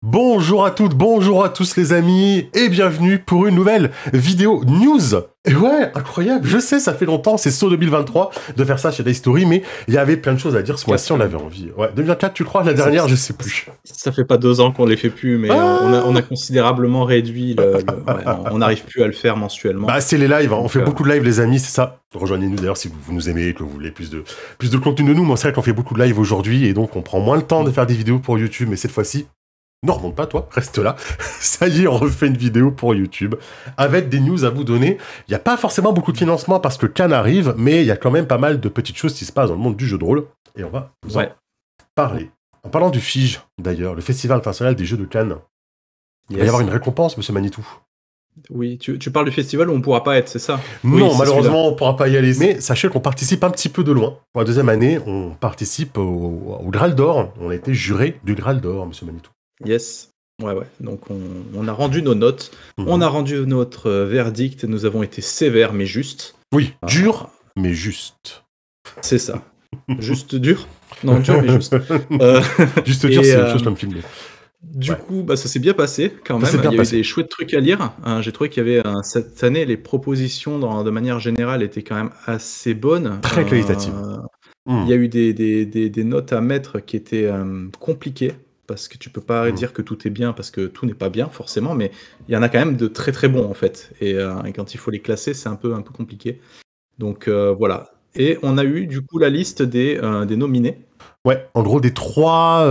Bonjour à toutes, bonjour à tous les amis, et bienvenue pour une nouvelle vidéo news. Et ouais, incroyable, je sais, ça fait longtemps, c'est saut 2023 de faire ça chez Day Story, mais il y avait plein de choses à dire ce mois-ci, on avait envie. Ouais, 2024, tu crois, la dernière, je sais plus. Ça fait pas 2 ans qu'on les fait plus, mais on a considérablement réduit ouais, on n'arrive plus à le faire mensuellement. Bah, c'est les lives, hein. On fait beaucoup de lives, les amis, c'est ça. Rejoignez-nous d'ailleurs si vous nous aimez, que vous voulez plus de contenu de nous. Moi, c'est vrai qu'on fait beaucoup de lives aujourd'hui, et donc on prend moins le temps de faire des vidéos pour YouTube, mais cette fois-ci, ne remonte pas, toi, reste là. Ça y est, on refait une vidéo pour YouTube avec des news à vous donner. Il n'y a pas forcément beaucoup de financement parce que Cannes arrive, mais il y a quand même pas mal de petites choses qui se passent dans le monde du jeu de rôle. Et on va vous en parler. En parlant du FIGE, d'ailleurs, le Festival international des jeux de Cannes, il va y avoir une récompense, monsieur Manitou. Oui, tu parles du festival où on ne pourra pas être, c'est ça? Non, oui, malheureusement, on ne pourra pas y aller. Mais sachez qu'on participe un petit peu de loin. Pour la deuxième année, on participe au Graal d'Or. On a été juré du Graal d'Or, monsieur Manitou. Yes. Ouais. Donc on a rendu nos notes, on a rendu notre verdict, nous avons été sévères mais justes. Oui, dur mais juste. C'est ça. Juste dur? Non, dur mais juste. Juste dur, c'est une chose comme film. Du coup, ça s'est bien passé quand même. Il y a eu des chouettes trucs à lire. J'ai trouvé qu'il y avait cette année, les propositions de manière générale étaient quand même assez bonnes. Très qualitatives. Il y a eu des notes à mettre qui étaient compliquées. Parce que tu peux pas dire que tout est bien, parce que tout n'est pas bien forcément, mais il y en a quand même de très très bons en fait. Et quand il faut les classer, c'est un peu compliqué. Donc voilà. Et on a eu du coup la liste des nominés. Ouais, en gros des trois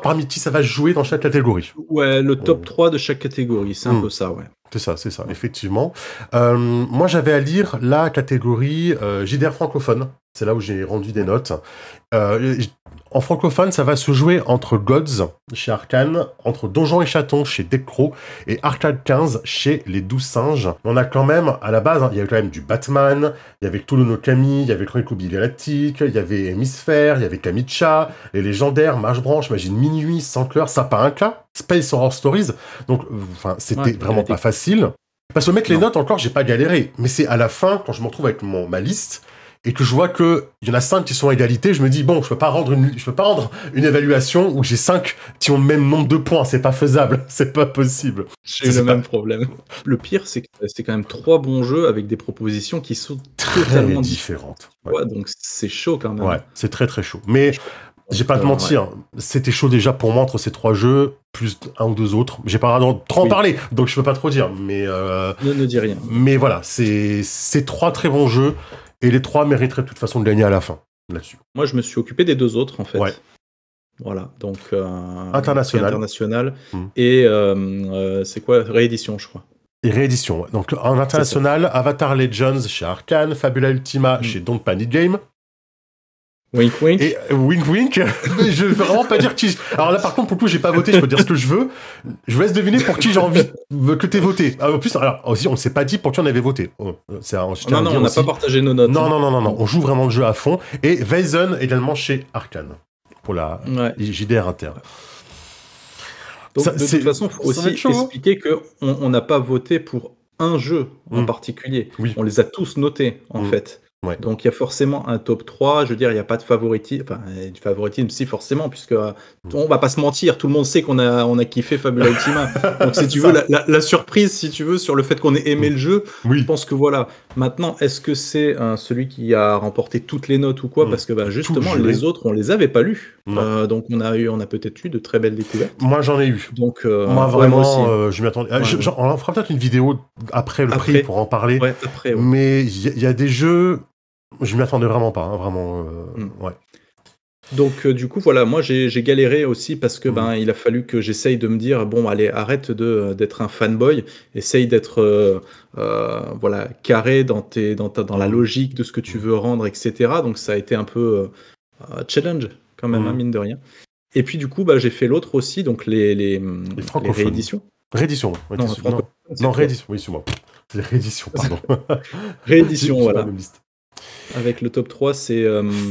parmi qui ça va jouer dans chaque catégorie. Ouais, le top 3 de chaque catégorie, c'est un peu ça, ouais. C'est ça, effectivement. Moi, j'avais à lire la catégorie JDR francophone. C'est là où j'ai rendu des notes. En francophone, ça va se jouer entre Gods chez Arcane, entre Donjons et Chatons chez Decro et Arcade 15 chez Les 12 Singes. On a quand même, à la base, il y avait quand même du Batman, il y avait Cthulhu no Kami, il y avait Chronicle Galactique, il y avait Hémisphère, il y avait Kamicha, les légendaires, Marche-Branche, Magie de Minuit, Sancler, Sapin Inca, Space Horror Stories. Donc, c'était vraiment pas facile. Parce que mettre les notes, encore, j'ai pas galéré. Mais c'est à la fin, quand je me retrouve avec ma liste, et que je vois qu'il y en a 5 qui sont à égalité, je me dis, bon, je peux pas rendre une évaluation où j'ai 5 qui ont le même nombre de points, c'est pas faisable, c'est pas possible. J'ai eu le même problème. Le pire, c'est que c'est quand même 3 bons jeux avec des propositions qui sont totalement différentes. Ouais, donc c'est chaud quand même. Ouais, c'est très très chaud. Mais j'ai pas à te mentir, c'était chaud déjà pour moi entre ces 3 jeux, plus un ou 2 autres. J'ai pas le droit de trop en parler, donc je peux pas trop dire. Mais ne dis rien. Mais voilà, c'est 3 très bons jeux. Et les 3 mériteraient de toute façon de gagner à la fin, là-dessus. Moi, je me suis occupé des 2 autres, en fait. Ouais. Voilà, donc... international. Et c'est quoi? Réédition, je crois. Et réédition, ouais. Donc en international, Avatar Legends chez Arcane, Fabula Ultima chez Don't Panic Game. Wink wink. Et wink wink. Mais je veux vraiment pas dire qui. Alors là, par contre, pour le coup, j'ai pas voté. Je peux dire ce que je veux. Je vous laisse deviner pour qui j'ai envie que t'aies voté. En plus, alors aussi, on s'est pas dit pour qui on avait voté. Non, on n'a pas partagé nos notes. Non. On joue vraiment le jeu à fond. Et Weizen également chez Arcane pour la JDR Inter. Donc, de toute façon, il faut aussi expliquer qu'on n'a pas voté pour un jeu en particulier. Oui. On les a tous notés, en fait. Ouais. Donc il y a forcément un top 3, je veux dire, il n'y a pas de favoritisme, enfin du favoritisme si forcément, puisque on va pas se mentir, tout le monde sait qu'on a kiffé Fabula Ultima. Donc si tu veux, la surprise, si tu veux, sur le fait qu'on ait aimé le jeu, je pense que voilà. Maintenant, est-ce que c'est celui qui a remporté toutes les notes ou quoi? Parce que justement, les autres, on les avait pas lus. Donc on a peut-être eu de très belles découvertes. Moi j'en ai eu. Donc, moi vraiment, je m'y attendais. On fera peut-être une vidéo après le prix pour en parler. Ouais, après, mais il y a des jeux... Je m'y attendais vraiment pas, vraiment. Ouais. Donc du coup voilà, moi j'ai galéré aussi parce que il a fallu que j'essaye de me dire bon allez arrête d'être un fanboy, essaye d'être voilà carré dans la logique de ce que tu veux rendre, etc. Donc ça a été un peu challenge quand même, mine de rien. Et puis du coup j'ai fait l'autre aussi, donc les rééditions. Réédition. Non, réédition. Oui, c'est moi. C'est réédition, pardon. Réédition, voilà. Avec le top 3, c'est...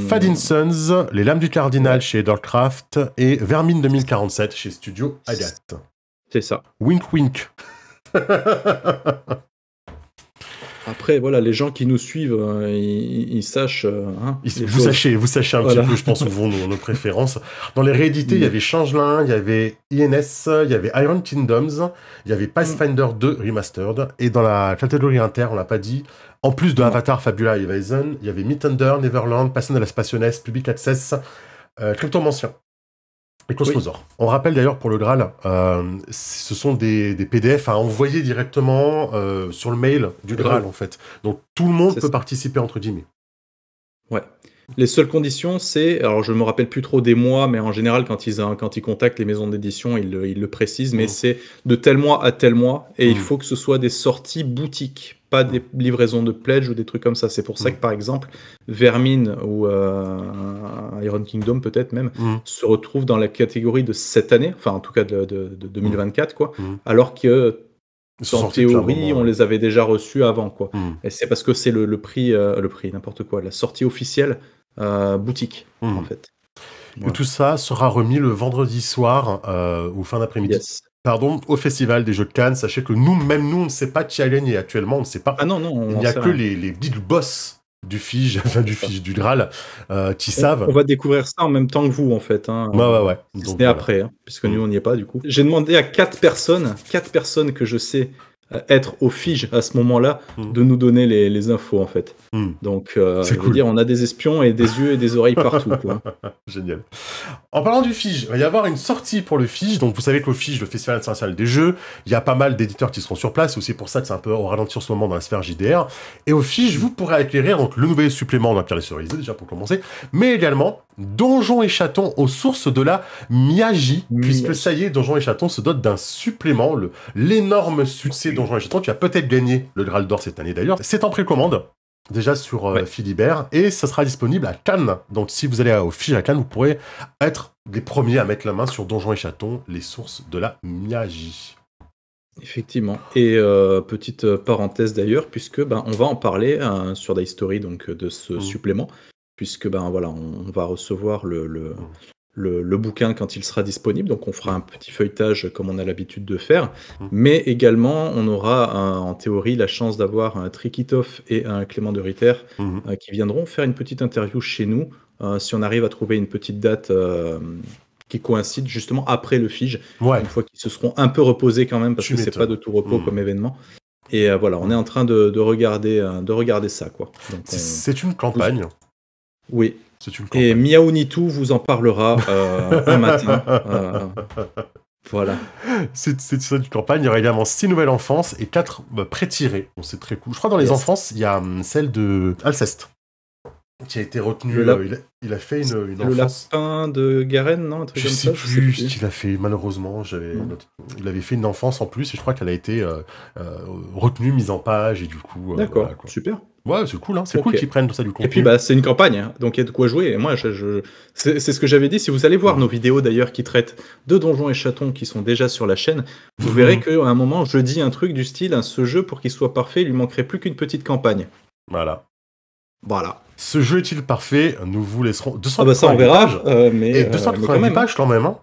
Fadin Sons, Les Lames du Cardinal chez Darkcraft et Vermine 2047 chez Studio Agathe. C'est ça. Wink wink. Après, voilà, les gens qui nous suivent, ils sachent. Hein, vous sachez un voilà. petit peu, je pense, où vont nos préférences. Dans les réédités, il y avait Changelin, il y avait INS, il y avait Iron Kingdoms, il y avait Pathfinder 2 Remastered, et dans la catégorie inter, on l'a pas dit, en plus de Avatar, Fabula et Evasion, il y avait Mythunder, Neverland, Passion de la Spationess, Public Access, Cryptomancien et Cosmosaur. On rappelle d'ailleurs pour le Graal, ce sont des PDF à envoyer directement sur le mail du Graal, en fait. Donc tout le monde peut participer, entre guillemets. Ouais. Les seules conditions, c'est, alors je me rappelle plus trop des mois, mais en général, quand ils contactent les maisons d'édition, ils le précisent, mais c'est de tel mois à tel mois, et il faut que ce soit des sorties boutiques, pas des livraisons de pledge ou des trucs comme ça. C'est pour ça que, par exemple, Vermine ou Iron Kingdom, peut-être même, se retrouvent dans la catégorie de cette année, enfin en tout cas de 2024, quoi, alors que en théorie, on les avait déjà reçus avant, quoi. Et c'est parce que c'est le prix, n'importe quoi, la sortie officielle boutique, en fait. Et tout ça sera remis le vendredi soir ou fin d'après-midi. Yes. Pardon, au Festival des Jeux de Cannes. Sachez que nous, on ne sait pas qui a gagné actuellement, on ne sait pas. Ah non, il n'y a que les big boss du Fige, du Graal, qui savent. On va découvrir ça en même temps que vous, en fait. Hein. Ouais. C'est après, hein, puisque nous, on n'y est pas, du coup. J'ai demandé à 4 personnes que je sais être au Fige à ce moment-là, de nous donner les infos, en fait. Donc, je veux dire, on a des espions et des yeux et des oreilles partout, quoi. Génial. En parlant du Fige, il va y avoir une sortie pour le Fige. Donc, vous savez que le Fige, le Festival international des jeux, il y a pas mal d'éditeurs qui seront sur place. C'est aussi pour ça que c'est un peu au ralenti en ce moment dans la sphère JDR. Et au Fige, vous pourrez acquérir donc, le nouvel supplément d'Empire des Cerises, déjà pour commencer, mais également Donjons et Chatons aux sources de la Miyaji, puisque ça y est, Donjons et Chatons se dote d'un supplément, l'énorme succès Donjons et Chatons, qui a peut-être gagné le Graal d'Or cette année d'ailleurs. C'est en précommande. Déjà sur Philibert, et ça sera disponible à Cannes. Donc si vous allez au Fige à Cannes, vous pourrez être les premiers à mettre la main sur Donjons et Chatons, les sources de la Miyaji. Effectivement. Et petite parenthèse d'ailleurs, puisque on va en parler sur Dice Story, donc de ce supplément, puisque voilà, on va recevoir le bouquin quand il sera disponible, donc on fera un petit feuilletage comme on a l'habitude de faire, mais également on aura en théorie la chance d'avoir un Trikitov et un Clément de Ritter qui viendront faire une petite interview chez nous, si on arrive à trouver une petite date qui coïncide justement après le Fige, une fois qu'ils se seront un peu reposés quand même, parce que c'est pas de tout repos comme événement. Et voilà, on est en train de regarder ça, quoi. Donc, c'est une campagne. Oui. Et Miaonitu vous en parlera un matin. Voilà. C'est une campagne. Il y aura également 6 nouvelles enfances et 4 pré-tirées. Donc c'est très cool. Je crois dans les enfances, il y a celle de Alceste qui a été retenue. Il a fait une enfance. Le lapin de Garen, non, un truc je comme sais ça. Plus ce qu'il a fait, malheureusement. Il avait fait une enfance en plus et je crois qu'elle a été retenue, mise en page et du coup. D'accord, voilà, super. Ouais, c'est cool, hein. C'est cool qu'ils prennent tout ça du contenu. Et puis c'est une campagne, hein, donc il y a de quoi jouer. Et moi, c'est ce que j'avais dit. Si vous allez voir nos vidéos d'ailleurs qui traitent de Donjons et Chatons qui sont déjà sur la chaîne, vous verrez qu'à un moment, je dis un truc du style, ce jeu, pour qu'il soit parfait, il lui manquerait plus qu'une petite campagne. Voilà. Voilà. Ce jeu est-il parfait? Nous vous laisserons 200 pages. Ça, on verra. Mais 290 pages quand même. Hein.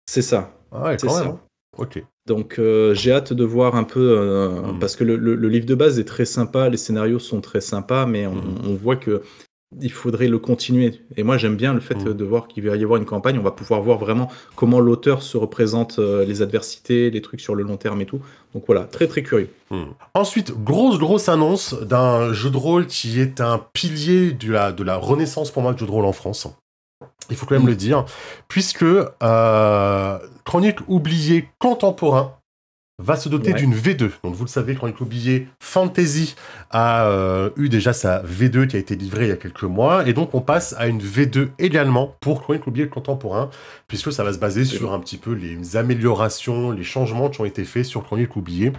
C'est ça. Ah ouais, quand même. Hein. Ok. Donc j'ai hâte de voir un peu, parce que le livre de base est très sympa, les scénarios sont très sympas, mais on voit que il faudrait le continuer. Et moi j'aime bien le fait de voir qu'il va y avoir une campagne, on va pouvoir voir vraiment comment l'auteur se représente les adversités, les trucs sur le long terme et tout. Donc voilà, très très curieux. Ensuite, grosse annonce d'un jeu de rôle qui est un pilier de la renaissance pour moi de jeu de rôle en France. Il faut quand même le dire, puisque Chronique oubliée contemporain va se doter d'une V2. Donc vous le savez, Chronique oubliée Fantasy a eu déjà sa V2 qui a été livrée il y a quelques mois, et donc on passe à une V2 également pour Chronique oubliée contemporain, puisque ça va se baser sur un petit peu les améliorations, les changements qui ont été faits sur Chronique oubliée.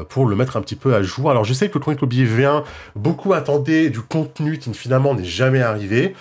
Pour le mettre un petit peu à jour. Alors je sais que le Chronique oubliée V1, beaucoup attendaient du contenu qui finalement n'est jamais arrivé.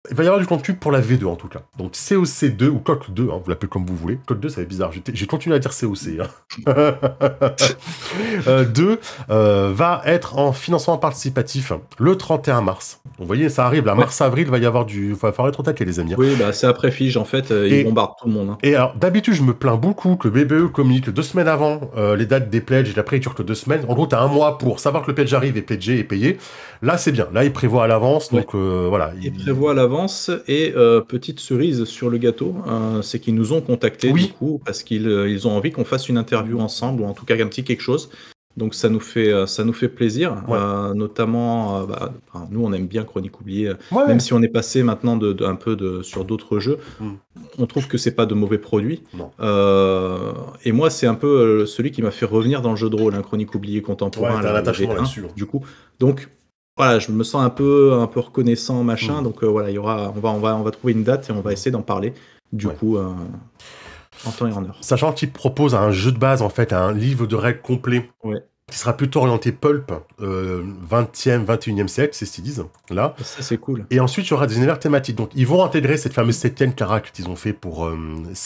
Il va y avoir du contenu pour la V2 en tout cas. Donc COC2 ou COC2, hein, vous l'appelez comme vous voulez. COC2, ça fait bizarre. J'ai continué à dire COC. Hein. 2 va être en financement participatif le 31 mars. Donc, vous voyez, ça arrive là. Mars-avril, va y avoir du. Va falloir être au taquet, les amis. Oui, bah c'est après Fige en fait. Ils bombardent tout le monde. Hein. Et alors, d'habitude, je me plains beaucoup que le BBE communique 2 semaines avant les dates des pledges et après, il dure que 2 semaines. En gros, t'as un mois pour savoir que le pledge arrive et pledger et payer. Là, c'est bien. Là, il prévoit à l'avance. Donc voilà. Il prévoit à l'avance. Et petite cerise sur le gâteau, c'est qu'ils nous ont contactés du coup parce qu'ils ont envie qu'on fasse une interview ensemble ou en tout cas un petit quelque chose. Donc ça nous fait plaisir, notamment nous on aime bien Chronique oubliée, même si on est passé maintenant un peu sur d'autres jeux, on trouve que c'est pas de mauvais produits. Et moi c'est un peu celui qui m'a fait revenir dans le jeu de rôle, Chronique oubliée contemporain, t'as un attachement là-dessus. Du coup, donc voilà, je me sens un peu reconnaissant, machin. Donc voilà, il y aura, on va trouver une date et on va essayer d'en parler. Du coup, en temps et en heure. Sachant qu'il propose un jeu de base, en fait, un livre de règles complet. Qui sera plutôt orienté pulp, 20e, 21e siècle, c'est ce qu'ils disent, là. Ça, c'est cool. Et ensuite, il y aura des univers thématiques. Donc, ils vont intégrer cette fameuse 7e carac qu'ils ont fait pour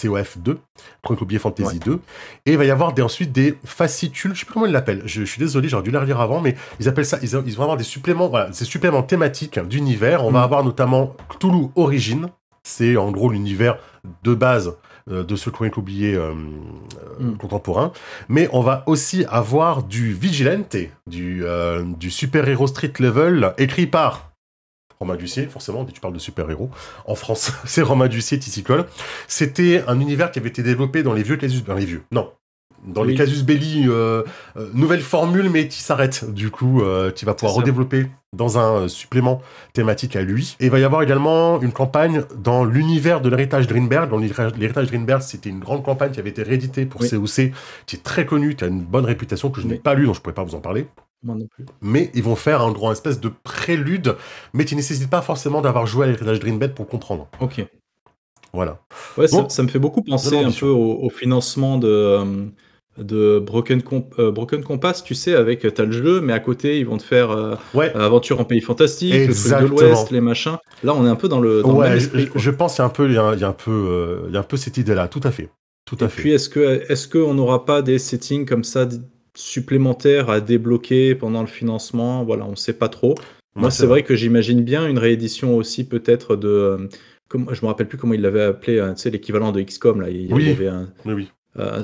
COF 2, Chronique oubliée Fantasy 2. Et il va y avoir ensuite des fascicules, je sais plus comment ils l'appellent, je suis désolé, j'aurais dû les relire avant, mais ils appellent ça, ils vont avoir des suppléments, voilà, des suppléments thématiques d'univers. On va avoir notamment Cthulhu Origin, c'est en gros l'univers de base de ce Chronique oubliée contemporain, mais on va aussi avoir du Vigilante, du super-héros street level, écrit par Romain Dussier, forcément, dès que tu parles de super-héros. En France, c'est Romain Dussier, Tissicole. C'était un univers qui avait été développé dans les vieux casus... Dans les casus belli, nouvelle formule, mais qui s'arrête. Du coup, tu vas pouvoir redévelopper dans un supplément thématique à lui. Et il va y avoir également une campagne dans l'univers de l'héritage Dreamberg. Dans l'héritage Dreamberg, c'était une grande campagne qui avait été rééditée pour COC, qui est très connue, qui a une bonne réputation, que je n'ai pas lu, donc je ne pourrais pas vous en parler. Moi non plus. Mais ils vont faire un grand espèce de prélude, mais qui ne nécessite pas forcément d'avoir joué à l'héritage Dreamberg pour comprendre. Ok. Voilà. Ouais, ça me fait beaucoup penser un peu au financement de Broken Compass, tu sais, avec t'as le jeu, mais à côté ils vont te faire Aventure en pays fantastique, le truc de l'Ouest, les machins. Là, on est un peu dans le même esprit, je pense qu'il y a un peu cette idée-là, tout à fait. Puis est-ce qu'on n'aura pas des settings comme ça supplémentaires à débloquer pendant le financement? Voilà, on sait pas trop. Moi, c'est vrai que j'imagine bien une réédition aussi peut-être de je me rappelle plus comment il l'avait appelé, tu sais, l'équivalent de XCOM là. Il y avait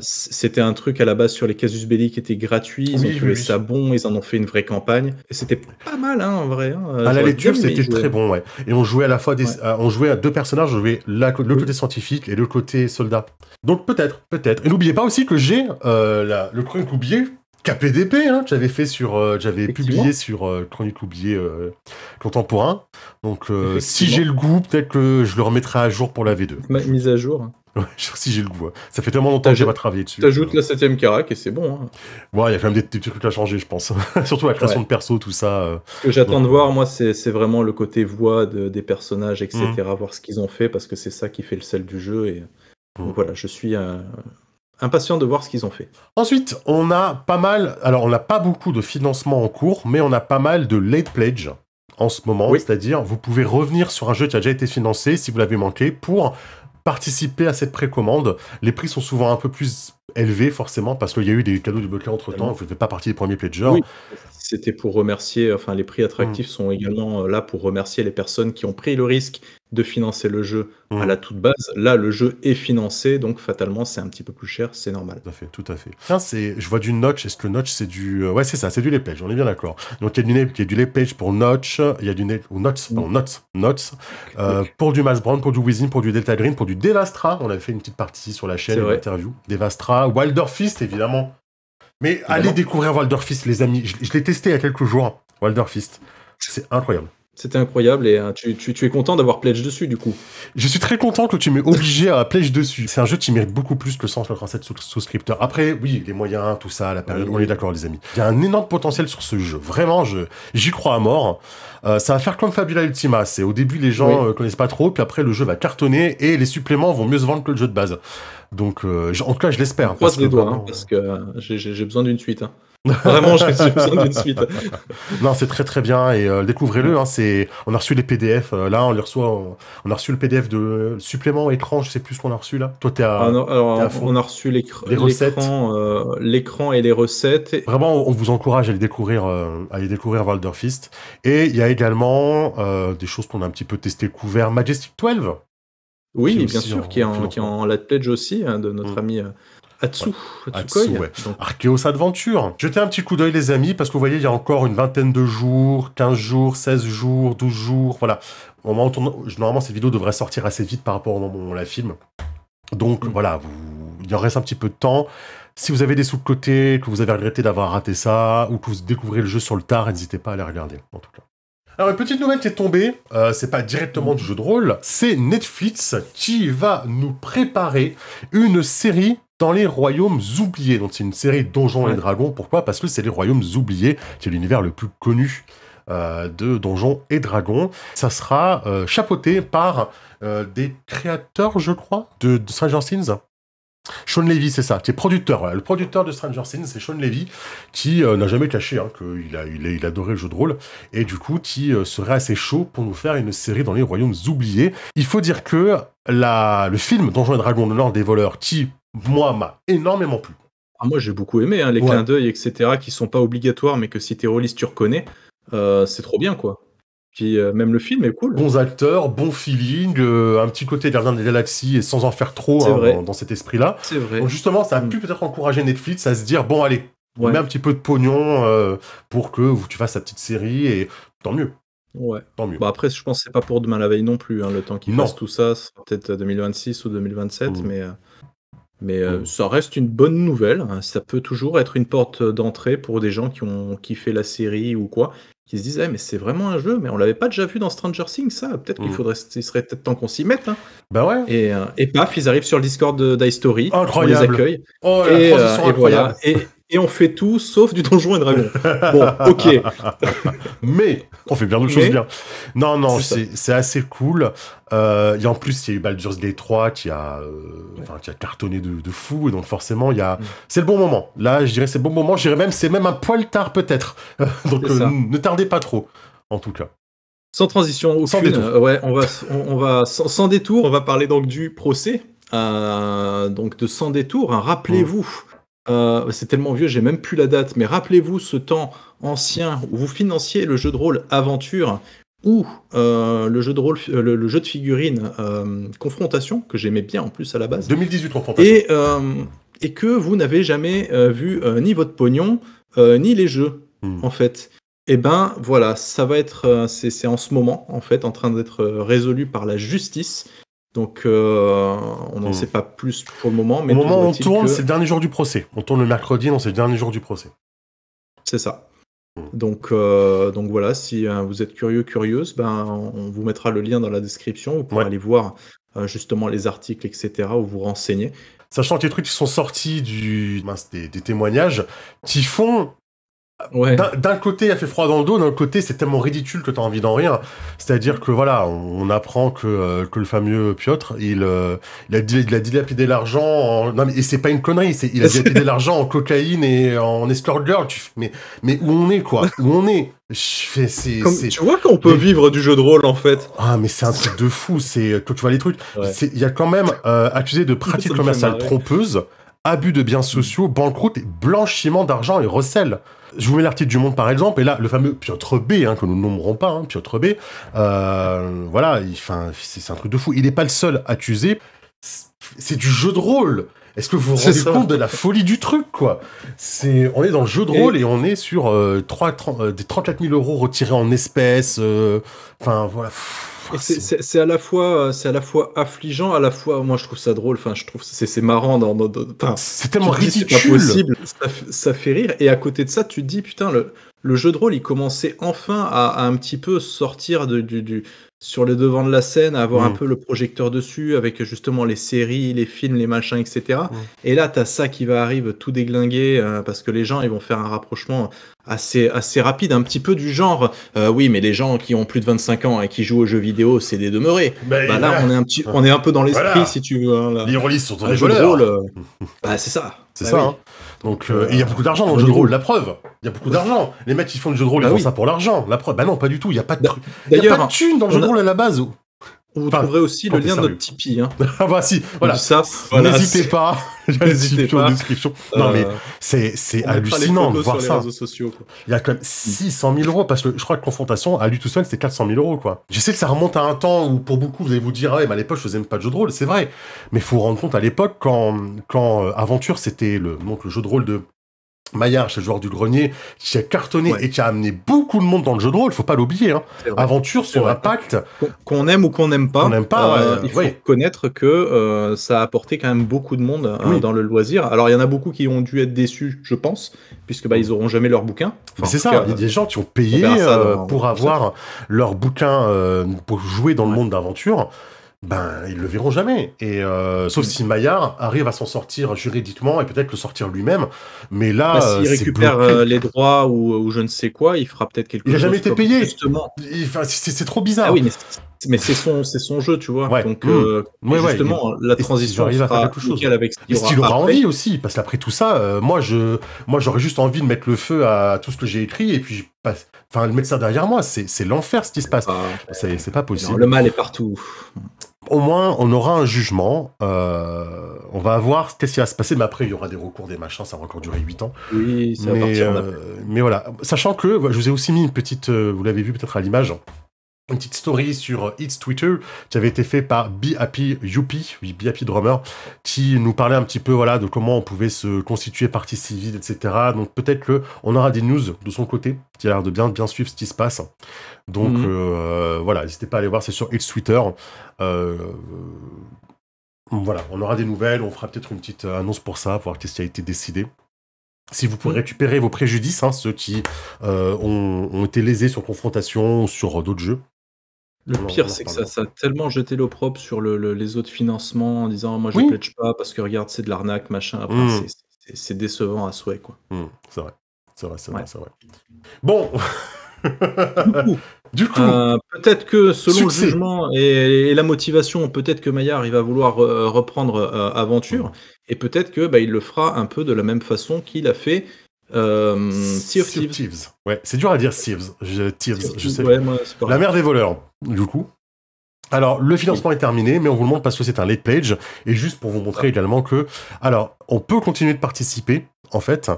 c'était un truc à la base sur les casus belli qui était gratuit, ils ont trouvé ça bon, ils en ont fait une vraie campagne, et c'était pas mal en vrai. À la lecture, c'était très bon, Et on jouait à la fois on jouait à deux personnages, on jouait le côté scientifique et le côté soldat. Donc peut-être. Et n'oubliez pas aussi que j'ai le Chronique oubliée KPDP, que j'avais fait j'avais publié sur Chronique oubliée contemporain. Donc si j'ai le goût, peut-être que je le remettrai à jour pour la V2. Mise à jour. Ouais, si j'ai le goût. Ça fait tellement longtemps que j'ai pas travaillé dessus. T'ajoutes la 7ème carac et c'est bon. Ouais, il y a quand même des petits trucs à changer, je pense. Surtout la création de perso, tout ça. Ce que j'attends de voir, moi, c'est vraiment le côté voix des personnages, etc. Voir ce qu'ils ont fait, parce que c'est ça qui fait le sel du jeu. Et donc voilà, je suis impatient de voir ce qu'ils ont fait. Ensuite, on a pas mal... Alors, on n'a pas beaucoup de financement en cours, mais on a pas mal de late pledge en ce moment. C'est-à-dire, vous pouvez revenir sur un jeu qui a déjà été financé, si vous l'avez manqué, pour participer à cette précommande. Les prix sont souvent un peu plus élevés, forcément, parce qu'il y a eu des cadeaux débloqués entre-temps. Vous ne faites pas partie des premiers pledgers. Oui, c'était pour remercier... Enfin, les prix attractifs sont également là pour remercier les personnes qui ont pris le risque de financer le jeu à la toute base. Là, le jeu est financé, donc fatalement, c'est un petit peu plus cher, c'est normal. Tout à fait. Tiens, je vois du Notch. Est-ce que Notch, c'est du... Ouais, c'est ça, c'est du late pledge, on est bien d'accord. Donc, il y a du late pledge pour Notch, il y a du... Notes. Pour du Mass Brand, pour du Wizin, pour du Delta Green, pour du Devastra. On avait fait une petite partie sur la chaîne, une interview. Devastra, Wilder Fist, évidemment. Mais allez découvrir Wilder Fist, les amis. Je l'ai testé il y a quelques jours, Wilder Fist. C'est incroyable. C'était incroyable et tu es content d'avoir pledge dessus du coup. Je suis très content que tu m'aies obligé à pledge dessus. C'est un jeu qui mérite beaucoup plus que 187 souscripteurs. Après, oui, les moyens, tout ça, la période, on est d'accord les amis. Il y a un énorme potentiel sur ce jeu. Vraiment, j'y crois à mort. Ça va faire comme Fabula Ultima. C'est au début les gens connaissent pas trop, puis après le jeu va cartonner et les suppléments vont mieux se vendre que le jeu de base. Donc, en tout cas, je l'espère. On croise les doigts parce que j'ai besoin d'une suite. Vraiment, j'ai besoin d'une suite. Non, c'est très très bien et découvrez-le. Hein, on a reçu les PDF. Là, on les reçoit. On a reçu le PDF de supplément écran. Je sais plus ce qu'on a reçu là. Toi, t'es à fond. On a reçu Les recettes. l'écran et les recettes. Vraiment, on vous encourage à aller découvrir Walder Fist. Et il y a également des choses qu'on a un petit peu testé couvert. Majestic 12. Oui, bien sûr, qui est en Late Pledge aussi, hein, de notre ami Atsukoi. Ouais. Arceus Adventure. Jetez un petit coup d'œil, les amis, parce que vous voyez, il y a encore une vingtaine de jours, 15 jours, 16 jours, 12 jours, voilà. Au moment où normalement, cette vidéo devrait sortir assez vite par rapport au moment où on la filme. Donc, voilà, il en reste un petit peu de temps. Si vous avez des sous de côté, que vous avez regretté d'avoir raté ça, ou que vous découvrez le jeu sur le tard, n'hésitez pas à aller regarder, en tout cas. Alors, une petite nouvelle qui est tombée, c'est pas directement du jeu de rôle, c'est Netflix qui va nous préparer une série dans les Royaumes Oubliés. Donc, c'est une série Donjons et Dragons. Pourquoi ? Parce que c'est les Royaumes Oubliés, qui est l'univers le plus connu de Donjons et Dragons. Ça sera chapeauté par des créateurs, je crois, de Stranger Things. Sean Levy, c'est ça, qui est producteur. Voilà. Le producteur de Stranger Things, c'est Sean Levy, qui n'a jamais caché qu'il adorait le jeu de rôle, et du coup, qui serait assez chaud pour nous faire une série dans les Royaumes Oubliés. Il faut dire que le film Donjons et Dragons, le Nord des voleurs, qui, moi, m'a énormément plu. Ah, moi, j'ai beaucoup aimé, hein, les clins d'œil, etc., qui sont pas obligatoires, mais que si t'es rôliste, tu reconnais. C'est trop bien, quoi. Puis même le film est cool. Bons acteurs, bon feeling, un petit côté Gardien des Galaxies, et sans en faire trop dans cet esprit-là. C'est vrai. Donc justement, ça a pu peut-être encourager Netflix à se dire, bon allez, on met un petit peu de pognon pour que tu fasses ta petite série, et tant mieux. Ouais. Tant mieux. Bah après, je pense que c'est pas pour demain la veille non plus, hein, le temps qu'ils fassent tout ça, ce sera peut-être 2026 ou 2027, mais ça reste une bonne nouvelle. Hein. Ça peut toujours être une porte d'entrée pour des gens qui ont kiffé la série ou quoi, qui se disent mais c'est vraiment un jeu, mais on l'avait pas déjà vu dans Stranger Things, ça. Peut-être il serait peut-être temps qu'on s'y mette. Hein. Bah ouais. Et paf, ils arrivent sur le Discord d'History, incroyable. On les accueille. Oh, la transition incroyable. Voilà. Et on fait tout sauf du Donjon et Dragon. Bon, ok. Mais on fait bien d'autres choses bien. Non, c'est assez cool. Et en plus, il y a eu Baldur's Gate 3 qui a cartonné de fou. Et donc forcément, c'est le bon moment. Là, je dirais c'est le bon moment. Je dirais même c'est même un poil tard peut-être. Donc ne tardez pas trop, en tout cas. Sans transition aucune. Sans détour. Ouais, on va sans détour. On va parler donc du procès. Donc de Sans détour. Hein. Rappelez-vous. C'est tellement vieux, j'ai même plus la date, mais rappelez-vous ce temps ancien où vous financiez le jeu de rôle Aventure ou le jeu de figurines Confrontation, que j'aimais bien en plus à la base. 2018 Confrontation. Et que vous n'avez jamais vu ni votre pognon, ni les jeux, en fait. Et ben voilà, ça va être, c'est en ce moment, en fait, en train d'être résolu par la justice. Donc, on n'en sait pas plus pour le moment. Mais au moment où on tourne, c'est le dernier jour du procès. On tourne le mercredi, non, c'est le dernier jour du procès. C'est ça. Donc voilà, si vous êtes curieuse, on vous mettra le lien dans la description. Vous pourrez aller voir justement les articles, etc., où vous renseignez. Sachant que les trucs qui sont sortis des témoignages qui font... Ouais. D'un côté, elle fait froid dans le dos, d'un côté, c'est tellement ridicule que t'as envie d'en rire. C'est-à-dire que voilà, on apprend que le fameux Piotr, il a dilapidé l'argent. Non, mais c'est pas une connerie, il a dilapidé l'argent en cocaïne et en escort girl. Mais où on est, quoi? Où on est? Tu vois qu'on peut vivre du jeu de rôle, en fait. Ah, mais c'est un truc de fou. Quand tu vois les trucs, il y a quand même accusé de pratiques commerciales trompeuses, abus de biens sociaux, banqueroute, blanchiment d'argent et recel. Je vous mets l'article du Monde par exemple, et là, le fameux Piotr B, que nous ne nommerons pas, Piotr B, voilà, c'est un truc de fou. Il n'est pas le seul accusé, c'est du jeu de rôle. Est-ce que vous vous rendez compte de la folie du truc, quoi? On est dans le jeu de rôle et on est sur des 34 000 euros retirés en espèces, voilà. C'est à la fois affligeant, à la fois moi je trouve ça drôle, je trouve c'est marrant c'est tellement ridicule, c'est pas possible, ça fait rire, et à côté de ça tu te dis putain le jeu de rôle il commençait enfin à un petit peu sortir sur le devant de la scène, à avoir un peu le projecteur dessus avec justement les séries, les films, les machins, etc. Et là t'as ça qui va arriver tout déglinguer parce que les gens ils vont faire un rapprochement assez rapide, un petit peu du genre oui mais les gens qui ont plus de 25 ans et qui jouent aux jeux vidéo c'est des demeurés. Là on est un peu dans l'esprit, si tu veux. Les rôlistes sont des voleurs. C'est ça. C'est ça. Donc, il y a beaucoup d'argent dans le jeu de rôle, la preuve. Il y a beaucoup d'argent. Les mecs qui font du jeu de rôle, ils font ça pour l'argent. La preuve, bah non, pas du tout. Il y a pas de thune dans le jeu de rôle à la base. Vous trouverez aussi le lien de notre Tipeee. Hein. Ah bah si, voilà. N'hésitez pas. N'hésitez pas. En description. Non mais c'est hallucinant de voir ça. Sociaux, quoi. Il y a quand même 600 000 euros parce que je crois que Confrontation, à lui tout seul, c'était 400 000 euros, quoi. Je sais que ça remonte à un temps où pour beaucoup vous allez vous dire, ah ouais, mais à l'époque je faisais même pas de jeu de rôle, c'est vrai. Mais faut vous rendre compte à l'époque quand Aventure c'était le jeu de rôle de Maillard, c'est le joueur du grenier, qui a cartonné et qui a amené beaucoup de monde dans le jeu de rôle, faut pas l'oublier. Hein. Aventure, son impact. Qu'on aime ou qu'on n'aime pas, il faut connaître que ça a apporté quand même beaucoup de monde dans le loisir. Alors il y en a beaucoup qui ont dû être déçus, je pense, puisque ils auront jamais leur bouquin. Enfin, c'est ça, il y a des gens qui ont payé pour avoir leur bouquin, pour jouer dans le monde d'Aventure. Ils le verront jamais. Et sauf si Maillard arrive à s'en sortir juridiquement et peut-être le sortir lui-même. Mais là, s'il récupère les droits ou je ne sais quoi, il fera peut-être quelque chose. Il a jamais été payé. Justement. C'est trop bizarre. Ah oui, mais c'est son jeu, tu vois. Ouais. Donc justement, la transition sera nickel avec ce qu'il aura envie aussi, parce qu'après tout ça, moi j'aurais juste envie de mettre le feu à tout ce que j'ai écrit et puis mettre ça derrière moi. C'est l'enfer ce qui se passe. C'est pas possible. Non, le mal est partout. Au moins, on aura un jugement. On va voir qu'est-ce qui va se passer. Mais après, il y aura des recours, des machins. Ça va encore durer 8 ans. Oui, ça va partir. Mais voilà. Sachant que, je vous ai aussi mis une petite... vous l'avez vu peut-être à l'image. Une petite story sur It's Twitter qui avait été fait par Be Happy Youpi, Be Happy Drummer, qui nous parlait un petit peu de comment on pouvait se constituer partie civile, etc. Donc peut-être qu'on aura des news de son côté, qui a l'air de bien suivre ce qui se passe. Donc voilà, n'hésitez pas à aller voir, c'est sur It's Twitter. Voilà, on aura des nouvelles, on fera peut-être une petite annonce pour ça, pour voir qu'est-ce qui a été décidé. Si vous pouvez récupérer vos préjudices, ceux qui ont été lésés sur Confrontation ou sur d'autres jeux. Le pire, c'est que ça a tellement jeté l'opprobre sur les autres financements en disant moi je pledge pas parce que regarde, c'est de l'arnaque, machin. Après, c'est décevant à souhait, quoi. C'est vrai. Bon. Du coup, peut-être que selon le jugement et la motivation, peut-être que Maillard il va vouloir reprendre Aventure et peut-être que il le fera un peu de la même façon qu'il a fait Sea of Thieves. Ouais, c'est dur à dire Thieves. Je sais. Ouais, moi, la mère des voleurs, du coup. Alors, le financement est terminé, mais on vous le montre parce que c'est un late pledge et juste pour vous montrer également que, alors, on peut continuer de participer, en fait.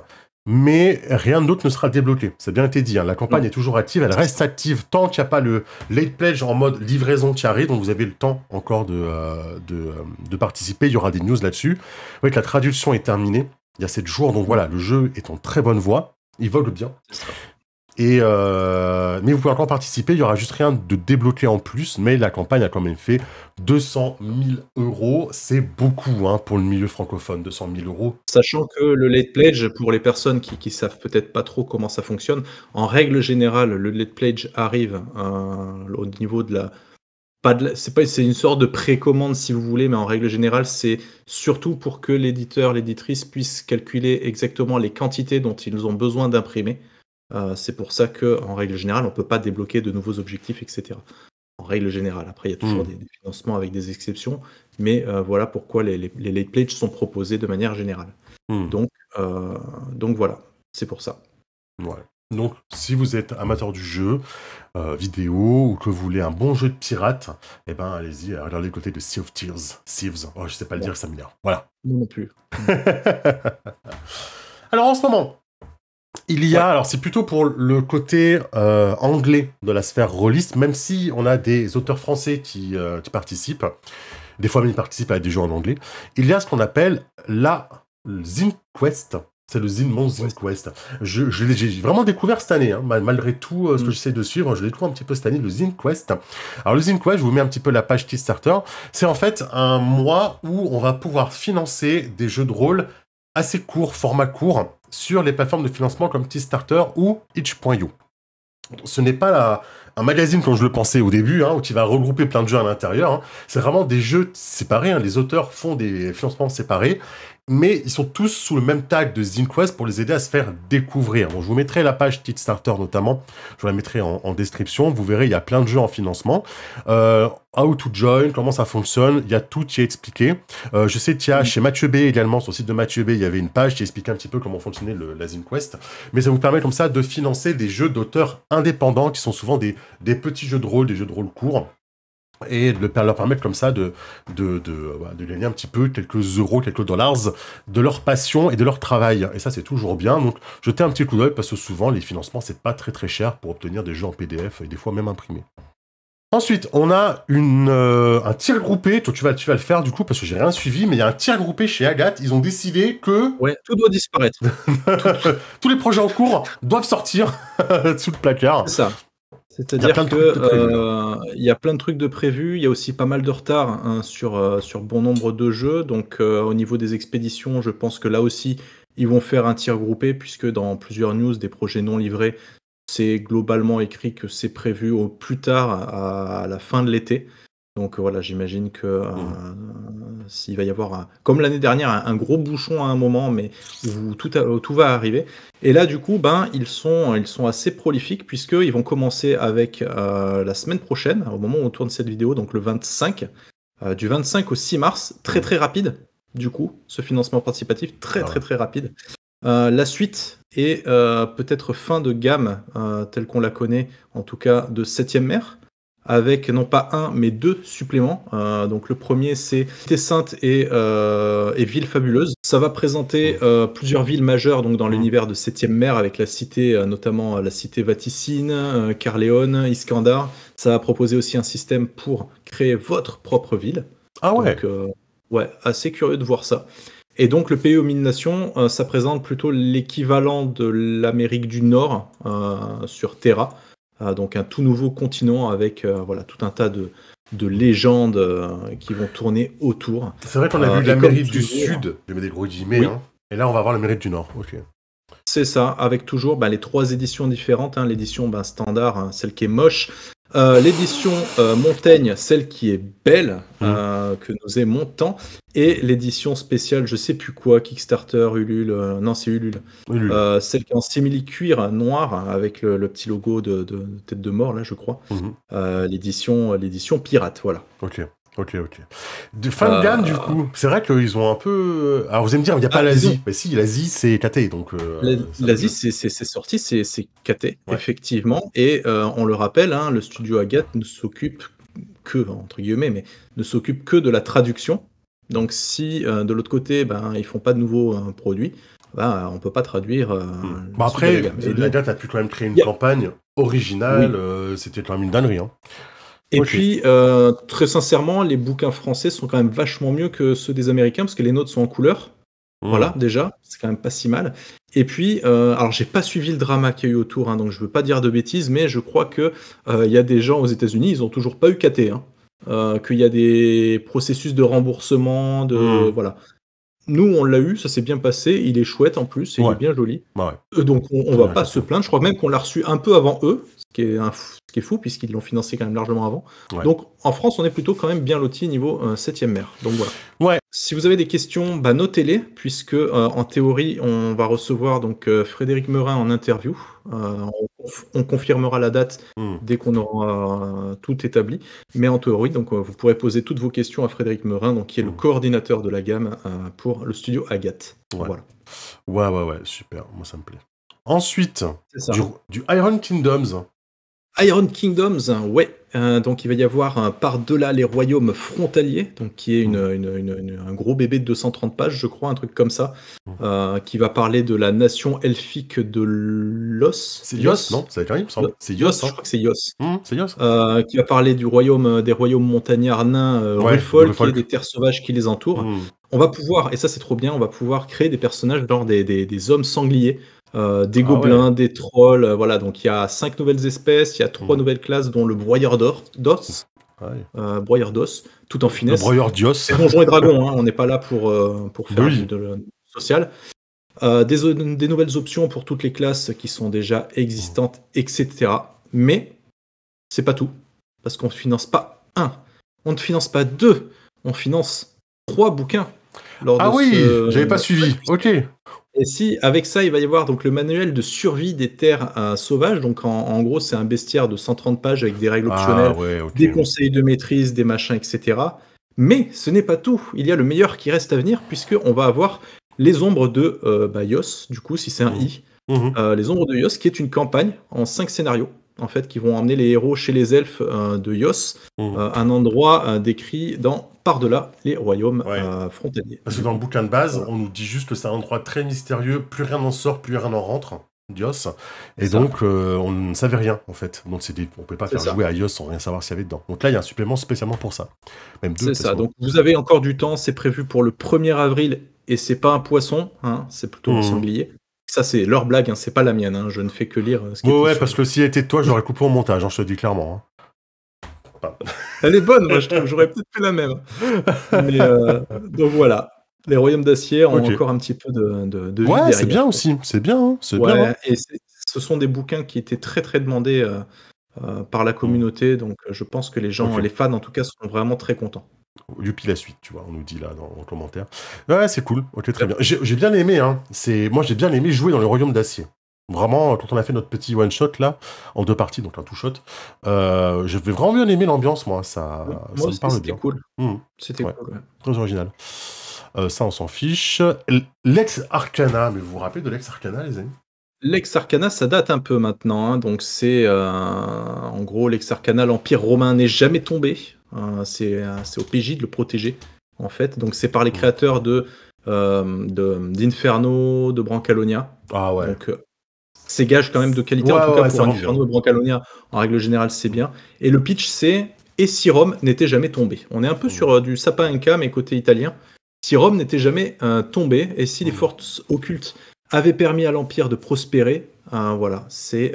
Mais rien d'autre ne sera débloqué. Ça a bien été dit, la campagne est toujours active, elle reste active tant qu'il n'y a pas le late pledge en mode livraison qui arrive, donc vous avez le temps encore de participer, il y aura des news là-dessus. Vous voyez que la traduction est terminée, il y a 7 jours, donc voilà, le jeu est en très bonne voie, il vogue bien. Et mais vous pouvez encore participer, il n'y aura juste rien de débloqué en plus, mais la campagne a quand même fait 200 000 €, c'est beaucoup pour le milieu francophone, 200 000 €. Sachant que le late pledge, pour les personnes qui savent peut-être pas trop comment ça fonctionne, en règle générale, le late pledge arrive au niveau de la... C'est une sorte de précommande si vous voulez, mais en règle générale, c'est surtout pour que l'éditeur, l'éditrice puisse calculer exactement les quantités dont ils ont besoin d'imprimer. C'est pour ça qu'en règle générale, on ne peut pas débloquer de nouveaux objectifs, etc. En règle générale. Après, il y a toujours des financements avec des exceptions, mais voilà pourquoi les late pledge sont proposés de manière générale. Donc voilà, c'est pour ça. Ouais. Donc, si vous êtes amateur du jeu vidéo ou que vous voulez un bon jeu de pirate, allez-y, regardez le côté de Sea of Thieves. Oh, je sais pas le dire, ça m'énerve. Voilà. Non plus. Alors, en ce moment, il y a, alors c'est plutôt pour le côté anglais de la sphère rôliste, même si on a des auteurs français qui participent, des fois même ils participent à des jeux en anglais, il y a ce qu'on appelle la Zine Quest. C'est le Zine Quest. J'ai vraiment découvert cette année, malgré tout ce que j'essaie de suivre, je l'ai découvert un petit peu cette année, le Zine Quest. Alors le Zine Quest, je vous mets un petit peu la page Kickstarter, c'est en fait un mois où on va pouvoir financer des jeux de rôle assez courts, format court, sur les plateformes de financement comme Kickstarter ou itch.io. Ce n'est pas un magazine comme je le pensais au début, où tu vas regrouper plein de jeux à l'intérieur. C'est vraiment des jeux séparés. Les auteurs font des financements séparés mais ils sont tous sous le même tag de ZineQuest pour les aider à se faire découvrir. Donc, je vous mettrai la page Kickstarter notamment, je vous la mettrai en description. Vous verrez, il y a plein de jeux en financement. How to join, comment ça fonctionne, il y a tout qui est expliqué. Je sais qu'il y a chez Mathieu B également, sur le site de Mathieu B, il y avait une page qui expliquait un petit peu comment fonctionnait la ZineQuest. Mais ça vous permet comme ça de financer des jeux d'auteurs indépendants qui sont souvent des petits jeux de rôle, des jeux de rôle courts. Et de leur permettre comme ça de gagner un petit peu quelques euros, quelques dollars de leur passion et de leur travail. Et ça, c'est toujours bien. Donc, jetez un petit coup d'œil parce que souvent, les financements, c'est pas très très cher pour obtenir des jeux en PDF et des fois même imprimés. Ensuite, on a un tir groupé. Toi, tu vas le faire du coup parce que j'ai rien suivi, mais il y a un tir groupé chez Agathe. Ils ont décidé que Ouais, tout doit disparaître. tous les projets en cours doivent sortir sous le placard. C'est ça. C'est-à-dire qu'il y a plein de trucs de prévus, il y a aussi pas mal de retard hein, sur bon nombre de jeux, donc au niveau des expéditions, je pense que là aussi, ils vont faire un tir groupé, puisque dans plusieurs news, des projets non livrés, c'est globalement écrit que c'est prévu au plus tard à la fin de l'été. Donc voilà, j'imagine que s'il va y avoir, comme l'année dernière, un gros bouchon à un moment, mais où tout va arriver. Et là, du coup, ils sont assez prolifiques, puisqu'ils vont commencer avec la semaine prochaine, au moment où on tourne cette vidéo, donc le 25, du 25 au 6 mars, très très rapide, du coup, ce financement participatif, très rapide. La suite est peut-être fin de gamme, telle qu'on la connaît, en tout cas de 7e mer, avec non pas un, mais 2 suppléments. Donc le premier, c'est Cité Sainte et Ville Fabuleuse. Ça va présenter plusieurs villes majeures donc dans l'univers de 7e mer, avec la cité, notamment la cité Vaticine, Carléone, Iskandar. Ça va proposer aussi un système pour créer votre propre ville. Ah ouais. Donc, ouais, assez curieux de voir ça. Et donc le pays aux 1000 nations, ça présente plutôt l'équivalent de l'Amérique du Nord sur Terra. Donc un tout nouveau continent avec tout un tas de légendes qui vont tourner autour. C'est vrai qu'on a vu l'Amérique du Sud, je mets des gros guillemets, oui. Et là on va voir l'Amérique du Nord. Ok. C'est ça, avec toujours les 3 éditions différentes, l'édition standard, celle qui est moche, l'édition Montaigne, celle qui est belle, que nous aimons tant, et l'édition spéciale, je sais plus quoi, Kickstarter, Ulule, non c'est Ulule, celle qui est en simili-cuir noir, avec le petit logo de tête de mort, là je crois, l'édition pirate, voilà. Ok. De fin de gamme, du coup, c'est vrai qu'ils ont un peu... Alors, vous allez me dire, il n'y a pas l'Asie. Mais si, l'Asie, c'est KT, donc... L'Asie, c'est sorti, c'est KT, effectivement. Et on le rappelle, le studio Agathe ne s'occupe que, entre guillemets, mais ne s'occupe que de la traduction. Donc, si, de l'autre côté, ils font pas de nouveaux produits, on peut pas traduire... après, Agathe a pu quand même créer une campagne originale. C'était quand même une dinguerie, Et puis, très sincèrement, les bouquins français sont quand même vachement mieux que ceux des Américains, parce que les notes sont en couleur. Voilà, déjà, c'est quand même pas si mal. Et puis, alors j'ai pas suivi le drama qu'il y a eu autour, donc je veux pas dire de bêtises, mais je crois que y a des gens aux États-Unis, ils ont toujours pas eu KT, qu'il y a des processus de remboursement, voilà. Nous, on l'a eu, ça s'est bien passé, il est chouette en plus, et il est bien joli. Donc on va pas se plaindre, je crois même qu'on l'a reçu un peu avant eux, ce qui est fou, puisqu'ils l'ont financé quand même largement avant. Donc en France, on est plutôt quand même bien loti niveau 7e mer. Donc voilà. Si vous avez des questions, notez-les, puisque en théorie, on va recevoir donc Frédéric Meurin en interview. On confirmera la date dès qu'on aura tout établi. Mais en théorie, donc vous pourrez poser toutes vos questions à Frédéric Meurin, donc qui est le coordinateur de la gamme pour le studio Agathe. Voilà. Ouais, super. Moi, ça me plaît. Ensuite, du Iron Kingdoms. Iron Kingdoms, donc il va y avoir Par-delà les royaumes frontaliers, donc qui est un gros bébé de 230 pages, je crois, un truc comme ça, qui va parler de la nation elfique de Los. C'est Yos, non? Ça va être il me semble. C'est Yos, je crois que c'est Yos. C'est Yos. Qui va parler des royaumes montagnards nains, Rulfolk et des terres sauvages qui les entourent. On va pouvoir, et ça c'est trop bien, on va pouvoir créer des personnages genre des hommes sangliers. Des gobelins, des trolls, voilà, donc il y a 5 nouvelles espèces, il y a 3 nouvelles classes, dont le broyeur d'os, broyeur d'os, tout en finesse. Le broyeur d'os. C'est Donjons et Dragons, on n'est pas là pour faire de social. Des nouvelles options pour toutes les classes qui sont déjà existantes, etc. Mais c'est pas tout, parce qu'on ne finance pas 1, on ne finance pas 2, on finance 3 bouquins. lors Ah de oui, ce. j'avais pas suivi. Ok. Et si, avec ça, il va y avoir donc le manuel de survie des terres sauvages. Donc, en gros, c'est un bestiaire de 130 pages avec des règles Ah optionnelles, ouais, ok. des conseils de maîtrise, des machins, etc. Mais ce n'est pas tout. Il y a le meilleur qui reste à venir, puisqu'on va avoir les ombres de Yos, du coup, si c'est un Mhm. I. Mhm. Les ombres de Yos, qui est une campagne en 5 scénarios, en fait, qui vont emmener les héros chez les elfes de Yos, Mhm. un endroit décrit dans Par-delà les royaumes Ouais. frontaliers. Parce que Du dans le coup, bouquin de base, voilà, on nous dit juste que c'est un endroit très mystérieux, plus rien n'en sort, plus rien n'en rentre, Dios. c'est Et ça. donc, on ne savait rien, en fait. Donc, on ne pouvait pas C'est faire ça. jouer à Ios sans rien savoir s'il y avait dedans. Donc là, il y a un supplément spécialement pour ça. Même deux, C'est ça. quasiment. Donc vous avez encore du temps. C'est prévu pour le 1er avril et c'est pas un poisson, hein, c'est plutôt un Mhm. sanglier. Ça, c'est leur blague, hein, c'est pas la mienne. Hein, je ne fais que lire ce qui est Ouais, écrit ouais, sur parce le. que s'il était de toi, j'aurais coupé au montage, hein, je te le dis clairement. Hein. Elle est bonne, moi je trouve. J'aurais peut-être fait la même. Mais donc voilà. Les royaumes d'acier ont Ok. encore un petit peu de vie Ouais, c'est bien derrière, quoi. aussi. C'est bien, hein, c'est bien. Hein. Ouais, et ce sont des bouquins qui étaient très très demandés par la Mhm. communauté. Donc je pense que les gens, Ok. les fans en tout cas, seront vraiment très contents. Youpi la suite, tu vois, on nous dit là dans le commentaire. Ouais, c'est cool, ok, très bien. J'ai bien aimé, hein. Moi, j'ai bien aimé jouer dans le Royaume d'Acier. Vraiment, quand on a fait notre petit one-shot là, en 2 parties, donc un two-shot, j'avais vraiment bien aimé l'ambiance, moi, Moi ça me aussi, parle c'était bien. cool. Mhm. C'était Ouais, cool. Ouais. très original. Ça, on s'en fiche. Lex Arcana, mais vous vous rappelez de Lex Arcana, les amis? Lex Arcana, ça date un peu maintenant, hein, donc c'est en gros Lex Arcana, l'Empire romain n'est jamais tombé. C'est au PJ de le protéger, en fait. Donc c'est par les Mhm. créateurs d'Inferno, de Brancalonia. Ah ouais. Donc c'est gage quand même de qualité, en Ouais, tout ouais, cas ouais, ça pour vend bien. Inferno et Brancalonia, en règle générale c'est bien. Et le pitch c'est et si Rome n'était jamais tombé. On est un peu Mhm. sur du sapin Inca mais côté italien. Si Rome n'était jamais tombé et si les Mhm. forces occultes avaient permis à l'Empire de prospérer, voilà, c'est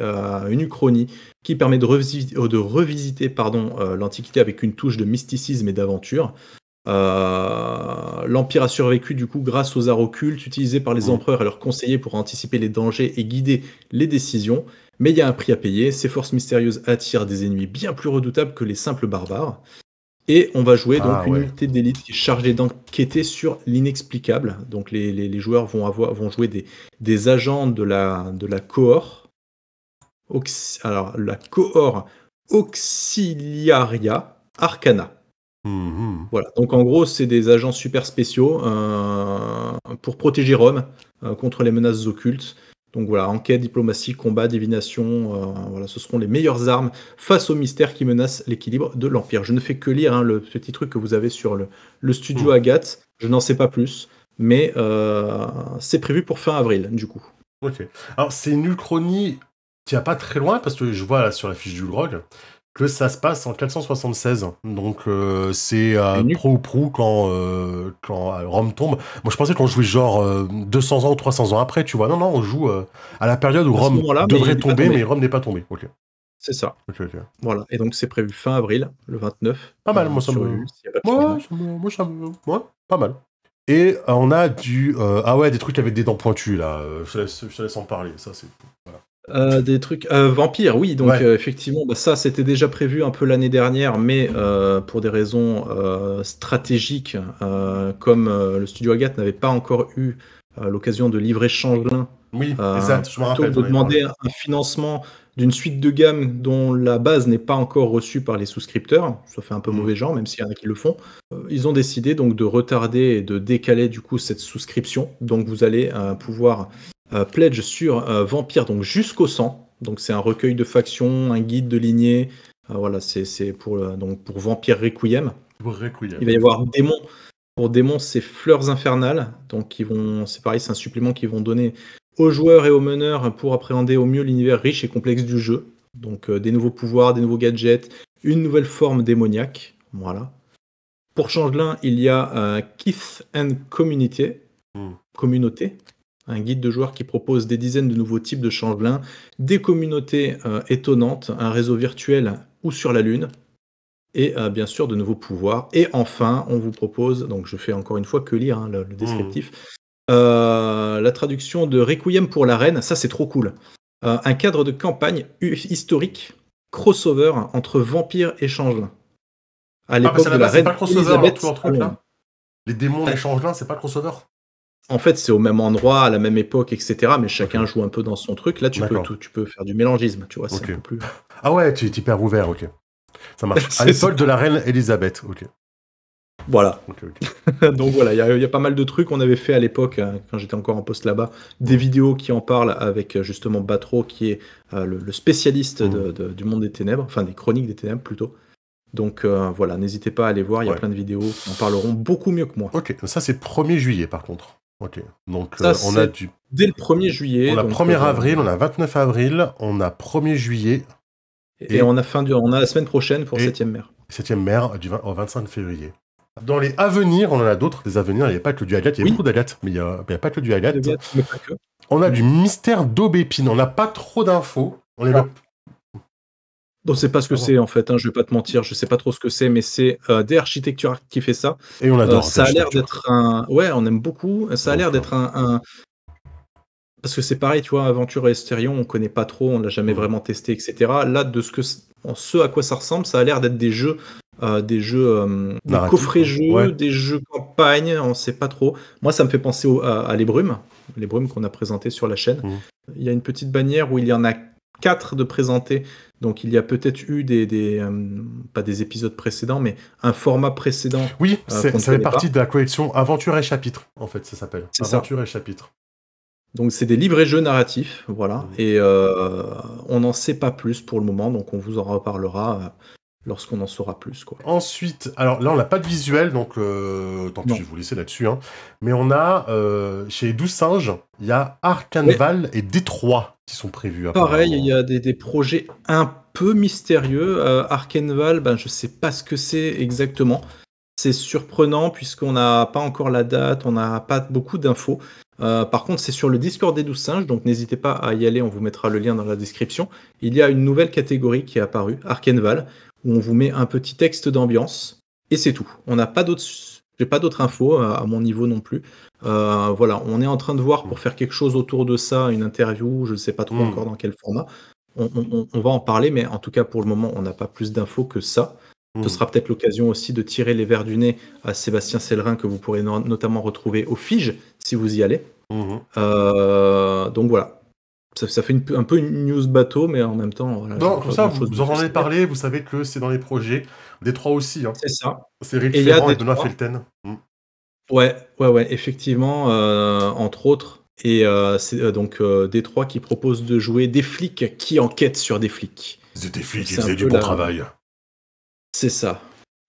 une uchronie qui permet de revisiter l'Antiquité avec une touche de mysticisme et d'aventure. L'Empire a survécu du coup grâce aux arts occultes utilisés par les Mhm. empereurs et leurs conseillers pour anticiper les dangers et guider les décisions. Mais il y a un prix à payer. Ces forces mystérieuses attirent des ennemis bien plus redoutables que les simples barbares. Et on va jouer Ah donc une ouais. unité d'élite qui est chargée d'enquêter sur l'inexplicable. Donc les joueurs vont jouer des agents de la cohort. Alors la cohort Auxiliaria Arcana. Mhm. Voilà, donc en gros, c'est des agents super spéciaux pour protéger Rome contre les menaces occultes. Donc voilà, enquête, diplomatie, combat, divination, voilà, ce seront les meilleures armes face aux mystères qui menacent l'équilibre de l'Empire. Je ne fais que lire le petit truc que vous avez sur le studio Mhm. Agathe, je n'en sais pas plus, mais c'est prévu pour fin avril, du coup. Ok. Alors, c'est une uchronie qui a pas très loin, parce que je vois là sur la fiche du Grog que ça se passe en 476. Donc, c'est Une pro ou prou quand Rome tombe. Moi, je pensais qu'on jouait genre 200 ans ou 300 ans après, tu vois. Non, non, on joue à la période où à ce Rome moment-là, mais il devrait n'est pas tomber, tombé. mais Rome n'est pas tombé. Ok, C'est ça. ok, ok. Voilà, et donc c'est prévu fin avril, le 29, Pas mal, moi, ça sur me... Ulule, s'il n'y a pas de Ouais, changement. ouais, pas mal. Et on a ah ouais, des trucs avec des dents pointues, là. Je te laisse en parler, ça, c'est... Voilà. Des trucs vampires, oui, donc Ouais. effectivement, bah, ça c'était déjà prévu un peu l'année dernière, mais pour des raisons stratégiques, comme le studio Agathe n'avait pas encore eu l'occasion de livrer Changelin, Oui, exact, je me plutôt que rappelle, de t'en avais parlé. demander un financement d'une suite de gamme dont la base n'est pas encore reçue par les souscripteurs, ça fait un peu Hmm. mauvais genre, même s'il y en a qui le font, ils ont décidé donc de retarder et de décaler du coup cette souscription, donc vous allez pouvoir pledge sur Vampire, donc jusqu'au sang. Donc c'est un recueil de factions, un guide de lignée. Voilà, c'est pour Vampire Requiem. Requiem, Il va y ok. avoir Démon. Pour Démon, c'est Fleurs Infernales. Donc c'est pareil, c'est un supplément qu'ils vont donner aux joueurs et aux meneurs pour appréhender au mieux l'univers riche et complexe du jeu. Donc des nouveaux pouvoirs, des nouveaux gadgets, une nouvelle forme démoniaque. Voilà. Pour Changelin, il y a Kith and Hmm. Communauté, un guide de joueurs qui propose des dizaines de nouveaux types de changelins, des communautés étonnantes, un réseau virtuel ou sur la Lune, et bien sûr de nouveaux pouvoirs. Et enfin, on vous propose, donc je fais encore une fois que lire le Hmm. descriptif, la traduction de Requiem pour la Reine, ça c'est trop cool. Un cadre de campagne historique, crossover entre vampires et changelins. À Ah, parce l'époque qu'à la de la base, c'est reine pas crossover, leur Elisabeth tout leur à truc, Londres. là? Les démons, les changelins, c'est pas le crossover? En fait, c'est au même endroit, à la même époque, etc. Mais chacun joue un peu dans son truc. Là, tu peux faire du mélangisme, tu vois. C'est un peu plus. Ah ouais, tu es hyper ouvert, ok. Ça marche. À C'est l'époque de la reine Elisabeth, ok. Voilà. Ok. Donc voilà, il y a pas mal de trucs. On avait fait à l'époque, quand j'étais encore en poste là-bas, des vidéos qui en parlent avec justement Batro, qui est le spécialiste du monde des ténèbres, enfin des chroniques des ténèbres plutôt. Donc voilà, n'hésitez pas à aller voir, il y a plein de vidéos qui en parleront beaucoup mieux que moi. Ok, ça c'est 1er juillet par contre. Ok, donc ça, on a du... Dès le 1er juillet. On a 1er avril, on a 29 avril, on a 1er juillet. Et on a on a la semaine prochaine pour 7ème mer. 7ème mer au 25 février. Dans les à venir, on en a d'autres, des à venir, il n'y a pas que du Agathe, il y a beaucoup d'Agathe, mais il n'y a pas que du Agathe. On a du mystère d'Aubépine, on n'a pas trop d'infos. Donc c'est pas ce que c'est en fait, je vais pas te mentir, je sais pas trop ce que c'est, mais c'est des Architecture qui fait ça. Et on adore. Ça a l'air d'être un... Ouais, on aime beaucoup. Ça a l'air d'être un... Parce que c'est pareil, tu vois, Aventure et Estérion, on connaît pas trop, on l'a jamais vraiment testé, etc. Là, de ce à quoi ça ressemble, ça a l'air d'être des jeux, des coffrets jeux, des jeux campagne, on sait pas trop. Moi, ça me fait penser à les brumes qu'on a présenté sur la chaîne. Il y a une petite bannière où il y en a 4 de présentés. Donc il y a peut-être eu pas des épisodes précédents, mais un format précédent. Oui, ça fait partie de la collection Aventure et Chapitre, en fait, ça s'appelle. Aventure et Chapitre. Donc c'est des livrets jeux narratifs, voilà. Et on n'en sait pas plus pour le moment, donc on vous en reparlera lorsqu'on en saura plus, quoi. Ensuite, alors là on n'a pas de visuel, donc tant pis, je vais vous laisser là-dessus. Hein. Mais on a, chez 12 singes, il y a Arkenval et Détroit qui sont prévus. Pareil, il y a des projets un peu mystérieux. Arkenval, je sais pas ce que c'est exactement. C'est surprenant puisqu'on n'a pas encore la date, on n'a pas beaucoup d'infos. Par contre, c'est sur le Discord des 12 singes, donc n'hésitez pas à y aller, on vous mettra le lien dans la description. Il y a une nouvelle catégorie qui est apparue, Arkenval, où on vous met un petit texte d'ambiance, et c'est tout. On n'a pas d'autres... J'ai pas d'autres infos à mon niveau non plus. Voilà, on est en train de voir pour faire quelque chose autour de ça, une interview, je ne sais pas trop encore dans quel format. On va en parler, mais en tout cas pour le moment, on n'a pas plus d'infos que ça. Ce sera peut-être l'occasion aussi de tirer les vers du nez à Sébastien Sellerin, que vous pourrez notamment retrouver au Fige, si vous y allez. Donc voilà. Ça fait un peu une news bateau, mais en même temps... Voilà, non, comme ça, vous en avez parlé, vous savez que c'est dans les projets. Détroit aussi. Hein. C'est ça. C'est Rick Ferrand et Benoît Felten. Ouais, effectivement, entre autres. Et c'est donc Détroit qui propose de jouer des flics qui enquêtent sur des flics. C'est des flics qui faisaient du bon travail. C'est ça.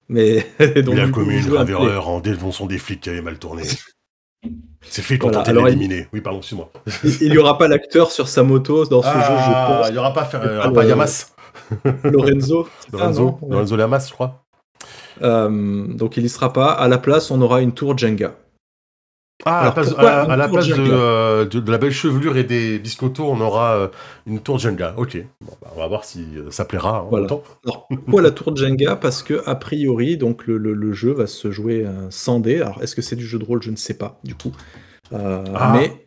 Mais donc, il a commis une grave erreur en dénonçant des flics qui avaient mal tourné. Ces flics ont tenté de l'éliminer. Oui, pardon, excuse-moi. Il n'y aura pas l'acteur sur sa moto dans ce jeu, je pense. Il n'y aura pas Yamas. Lorenzo Lamas, je crois. Donc il n'y sera pas. À la place, on aura une tour Jenga. À la place de la belle chevelure et des biscottos, on aura une tour Jenga. Ok, bon, on va voir si ça plaira en même temps. Alors, pourquoi la tour Jenga? Parce que a priori, donc le jeu va se jouer sans dés. Alors, est-ce que c'est du jeu de rôle? Je ne sais pas, du coup. Mais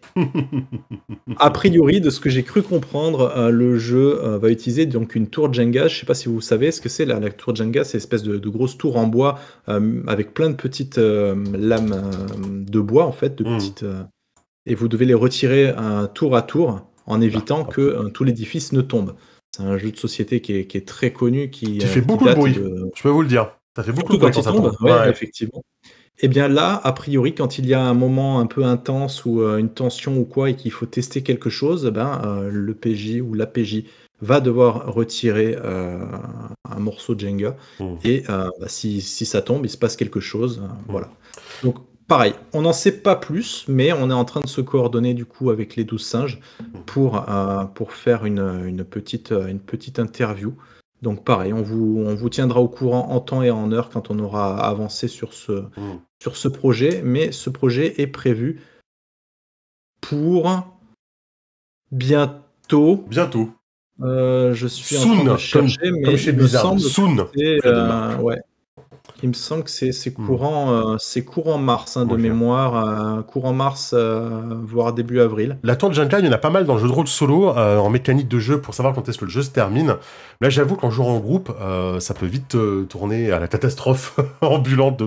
a priori, de ce que j'ai cru comprendre, le jeu va utiliser donc une tour Jenga. Je ne sais pas si vous savez ce que c'est. La tour Jenga, c'est une espèce de grosse tour en bois avec plein de petites lames de bois, en fait, de petites. Et vous devez les retirer tour à tour en évitant que tout l'édifice ne tombe. C'est un jeu de société qui est très connu, qui fait beaucoup de bruit. Je peux vous le dire. Ça fait beaucoup de bruit quand ça tombe. Ouais, effectivement. Et bien là, a priori, quand il y a un moment un peu intense ou une tension ou quoi et qu'il faut tester quelque chose, le PJ ou la PJ va devoir retirer un morceau de Jenga et si ça tombe, il se passe quelque chose. Voilà. Donc pareil, on n'en sait pas plus, mais on est en train de se coordonner du coup avec les 12 singes pour faire une petite interview. Donc pareil, on vous tiendra au courant en temps et en heure quand on aura avancé sur ce projet, mais ce projet est prévu pour bientôt. Je suis en train de chercher, mais comme chez Blizzard. Soon. ouais. Il me semble que c'est courant mars, de Ok. mémoire, courant mars, voire début avril. La tour de Jenga, il y en a pas mal dans le jeu de rôle solo, en mécanique de jeu, pour savoir quand est-ce que le jeu se termine. Là, j'avoue qu'en jouant en groupe, ça peut vite tourner à la catastrophe ambulante.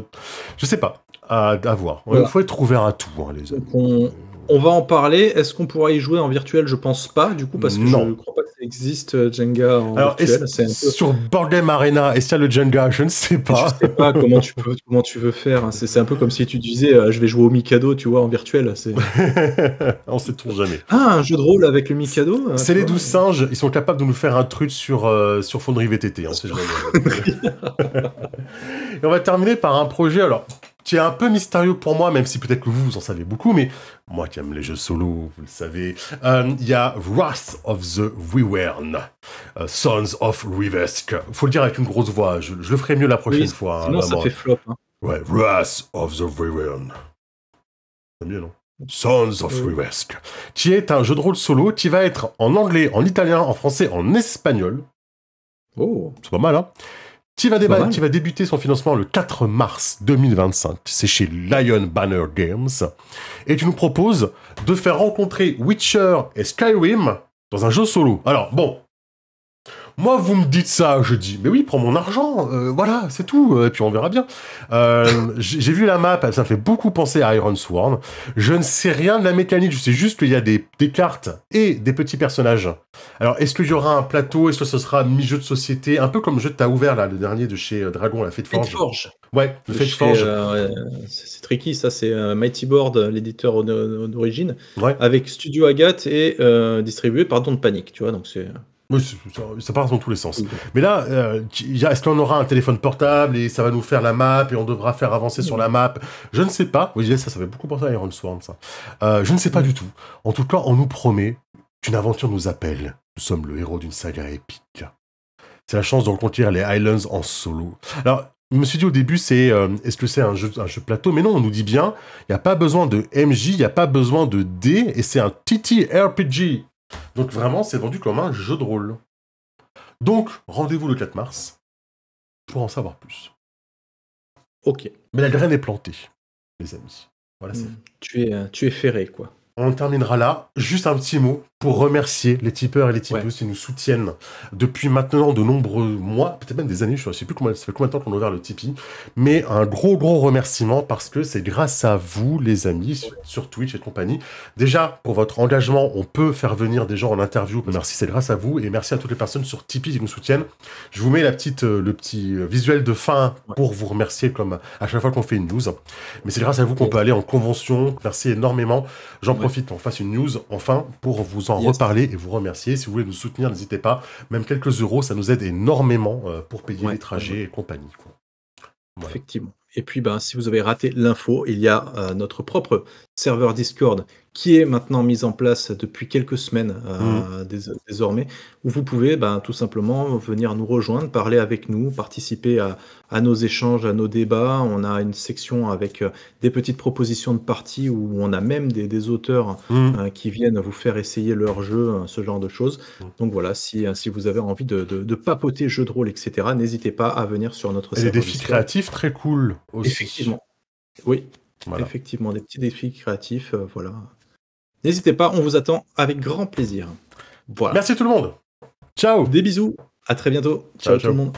Je sais pas, à voir. Il Voilà. faut être ouvert à tout, hein, les amis. Donc on va en parler. Est-ce qu'on pourra y jouer en virtuel? Je pense pas, du coup, parce que je Non. crois pas que ça existe, Jenga en Alors, virtuel. C'est un peu... sur Board Game Arena, est-ce qu'il y a le Jenga? Je ne sais Je pas. sais pas comment tu veux faire, hein. C'est un peu comme si tu disais, je vais jouer au Mikado, tu vois, en virtuel. On sait-on jamais. Ah, un jeu de rôle avec le Mikado? C'est tu les vois. 12 singes, ils sont capables de nous faire un truc sur Fonderie VTT. On sait jamais. Et on va terminer par un projet, alors, qui est un peu mystérieux pour moi, même si peut-être que vous en savez beaucoup, mais moi qui aime les jeux solo, vous le savez, il y a Wrath of the Wyvern, Sons of Rivesque. Faut le dire avec une grosse voix, je le ferai mieux la prochaine Oui, fois. sinon, ça vraiment. fait flop. Hein. Ouais, Wrath of the Wyvern. C'est mieux, non? Sons of Oui. Rivesque, qui est un jeu de rôle solo qui va être en anglais, en italien, en français, en espagnol. Oh, C'est pas mal, hein? Qui va pas mal. débuter son financement le 4 mars 2025. C'est chez Lion Banner Games. Et tu nous proposes de faire rencontrer Witcher et Skyrim dans un jeu solo. Alors, bon. Moi, vous me dites ça, je dis, mais oui, prends mon argent, voilà, c'est tout, et puis on verra bien. J'ai vu la map, ça me fait beaucoup penser à Iron Sworn. Je ne sais rien de la mécanique, je sais juste qu'il y a des cartes et des petits personnages. Alors, est-ce qu'il y aura un plateau, est-ce que ce sera mi-jeu de société, un peu comme le jeu que t'as ouvert, là, le dernier de chez Dragon, la Fate Forge. Forge. Ouais, le Fate Chez, Forge. ouais, c'est tricky, ça, c'est Mighty Board, l'éditeur d'origine, Ouais. avec Studio Agathe et distribué par Don't Panic, tu vois, donc c'est... Oui, ça part dans tous les sens. Mais là, est-ce qu'on aura un téléphone portable et ça va nous faire la map et on devra faire avancer sur la map? Je ne sais pas. Oui, ça fait beaucoup penser à Iron Sworn, ça. Je ne sais pas du tout. En tout cas, on nous promet qu'une aventure nous appelle. Nous sommes le héros d'une saga épique. C'est la chance de reconquérir les Highlands en solo. Alors, je me suis dit au début, est-ce que c'est un jeu plateau? Mais non, on nous dit bien, il n'y a pas besoin de MJ, il n'y a pas besoin de D, et c'est un TTRPG. Donc vraiment, c'est vendu comme un jeu de rôle. Donc, rendez-vous le 4 mars pour en savoir plus. Ok. Mais la graine est plantée, les amis. Voilà, c'est Tu es ferré, quoi. On terminera là. Juste un petit mot pour remercier les tipeurs et les tipeuses qui nous soutiennent depuis maintenant de nombreux mois, peut-être même des années, je ne sais plus ça fait combien de temps qu'on a ouvert le Tipeee, mais un gros remerciement parce que c'est grâce à vous, les amis, sur Twitch et compagnie. Déjà, pour votre engagement, on peut faire venir des gens en interview. Merci, c'est grâce à vous et merci à toutes les personnes sur Tipeee qui nous soutiennent. Je vous mets le petit visuel de fin pour vous remercier comme à chaque fois qu'on fait une news. Mais c'est grâce à vous qu'on peut aller en convention. Merci énormément. J'en profite, on fasse une news enfin pour vous en reparler et vous remercier. Si vous voulez nous soutenir, n'hésitez pas. Même quelques euros, ça nous aide énormément pour payer les trajets et compagnie. Quoi. Voilà. Effectivement. Et puis, si vous avez raté l'info, il y a notre propre serveur Discord qui est maintenant mis en place depuis quelques semaines désormais, où vous pouvez tout simplement venir nous rejoindre, parler avec nous, participer à nos échanges, à nos débats. On a une section avec des petites propositions de parties où on a même des auteurs qui viennent vous faire essayer leur jeu, ce genre de choses. Donc voilà, si vous avez envie de papoter jeu de rôle, etc., n'hésitez pas à venir sur notre serveur. Et des défis créatifs très cool aussi. Effectivement. Oui, voilà. Effectivement, des petits défis créatifs, voilà. N'hésitez pas, on vous attend avec grand plaisir. Voilà. Merci tout le monde. Ciao. Des bisous. À très bientôt. Ciao tout le monde.